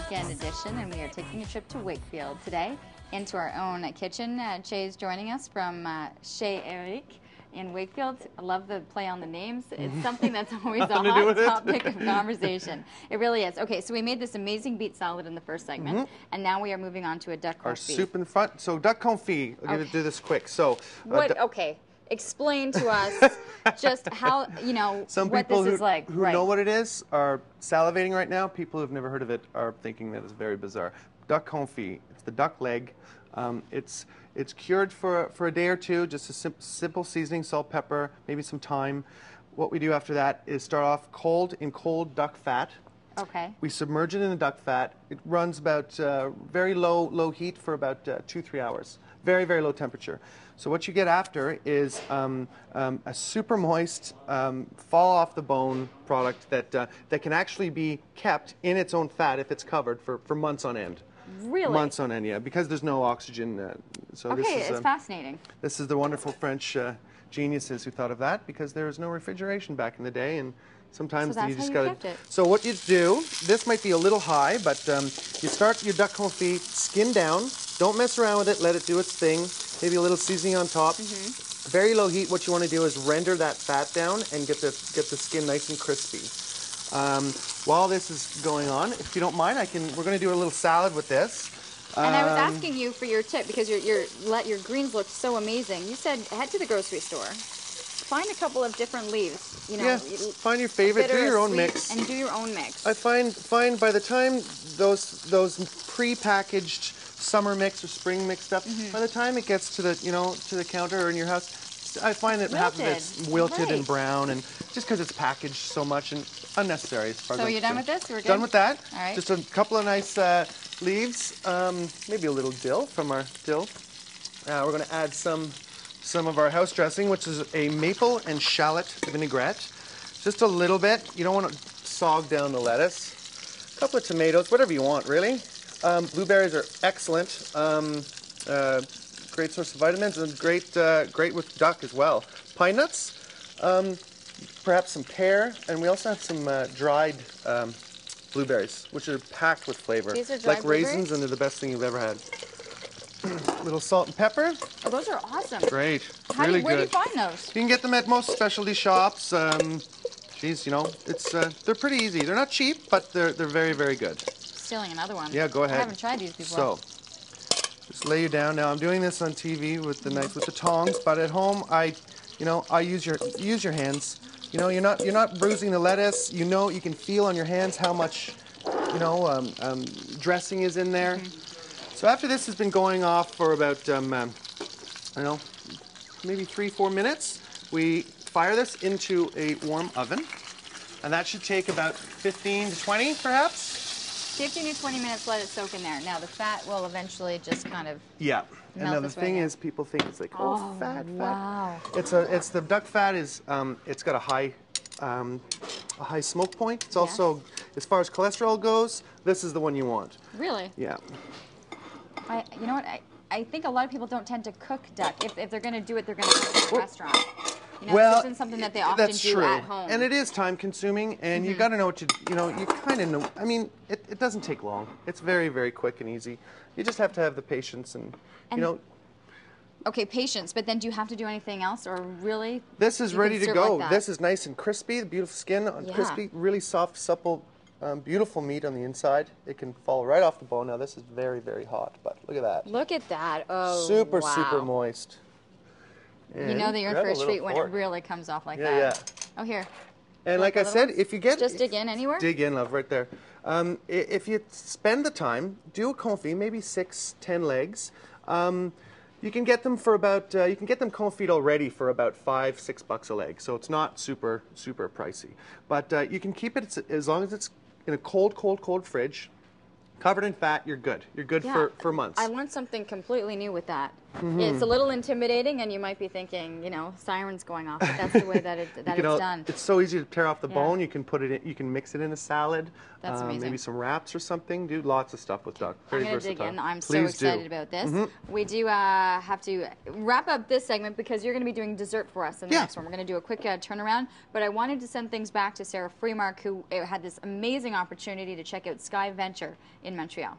weekend edition, and we are taking a trip to Wakefield today into our own kitchen. Chez is joining us from Chez Eric in Wakefield. I love the play on the names. It's something that's always a hot topic of conversation. It really is. Okay, so we made this amazing beet salad in the first segment, and now we are moving on to a duck confit. Our soup in the front. So duck confit. I'll do this quick. So okay. Explain to us just how, some what people this is like. Who know what it is are salivating right now. People who've never heard of it are thinking that it's very bizarre. Duck confit. It's the duck leg. It's cured for a day or two, just a simple seasoning, salt, pepper, maybe some thyme. What we do after that is start off in cold duck fat. Okay. We submerge it in the duck fat. It runs about very low heat for about 2-3 hours. Very, very low temperature. So what you get after is a super moist, fall off the bone product that can actually be kept in its own fat if it's covered for months on end. Really? Months on end, yeah, because there's no oxygen. So okay, this is, it's fascinating. This is the wonderful French geniuses who thought of that, because there was no refrigeration back in the day, and sometimes so you that's just how you got to. kept it. So what you do, this might be a little high, but you start your duck confit, skin down. Don't mess around with it. Let it do its thing. Maybe a little seasoning on top. Very low heat. What you want to do is render that fat down and get the skin nice and crispy. While this is going on, if you don't mind, we're going to do a little salad with this. And I was asking you for your tip because your greens looked so amazing. You said head to the grocery store, find a couple of different leaves. Yeah, find your favorite. Do your own mix. And do your own mix. I find by the time those pre-packaged summer mix or spring mix stuff, by the time it gets to the counter or in your house, I find that half of it's wilted and brown, and just because it's packaged so much and unnecessary as far as So you're done with this? We're good? Done with that. All right. Just a couple of nice leaves, maybe a little dill from our dill. We're going to add some of our house dressing, which is a maple and shallot vinaigrette. Just a little bit. You don't want to sog down the lettuce. A couple of tomatoes, whatever you want, really. Blueberries are excellent. Great source of vitamins, and great with duck as well. Pine nuts, perhaps some pear, and we also have some dried blueberries, which are packed with flavor. These are dried like raisins, and they're the best thing you've ever had. Little salt and pepper. Oh, those are awesome. Great, Where really do you find those? You can get them at most specialty shops. Geez, they're pretty easy. They're not cheap, but they're very, very good. Stealing another one. Yeah, go ahead. I haven't tried these before. So, just lay you down. Now I'm doing this on TV with the tongs, but at home I use your hands. You're not bruising the lettuce. You can feel on your hands how much dressing is in there. So after this has been going off for about maybe 3-4 minutes, we fire this into a warm oven, and that should take about 15 to 20 perhaps. 15 to 20 minutes, let it soak in there. Now the fat will eventually just kind of and now the thing is, people think it's like fat. Wow. It's the duck fat is it's got a high smoke point. It's also, as far as cholesterol goes, this is the one you want. Really? Yeah. You know what? I think a lot of people don't tend to cook duck. If they're going to do it, they're going to cook it in a restaurant. This isn't something that they often do at home. And it is time consuming, and you got to know what you kind of know. I mean, it doesn't take long. It's very, very quick and easy. You just have to have the patience and Okay, patience, but then do you have to do anything else, or really? This is ready to go. Like this is nice and crispy, the beautiful skin, crispy, really soft, supple, beautiful meat on the inside. It can fall right off the bone. Now this is very, very hot, but look at that. Look at that. Oh, super, wow. super moist. And you know that you're in for a treat when it really comes off like that. Yeah. Oh, here. And like I said, if you get... Just dig in anywhere? Dig in, love, right there. If you spend the time, do a confit, maybe 6-10 legs. You can get them for about, you can get them confit already for about $5-6 a leg. So it's not super, super pricey. But you can keep it as long as it's in a cold fridge. Covered in fat, you're good. You're good for months. I learned something completely new with that. It's a little intimidating, and you might be thinking, you know, sirens going off, but that's the way that it's done. It's so easy to tear off the bone. You can put it in, you can mix it in a salad. That's amazing. Maybe some wraps or something. Do lots of stuff with duck. Very I'm going to versatile. dig in. I'm so Please excited about this. We do have to wrap up this segment because you're going to be doing dessert for us in the next one. We're going to do a quick turnaround, but I wanted to send things back to Sarah Freemark, who had this amazing opportunity to check out Sky Venture in Montreal.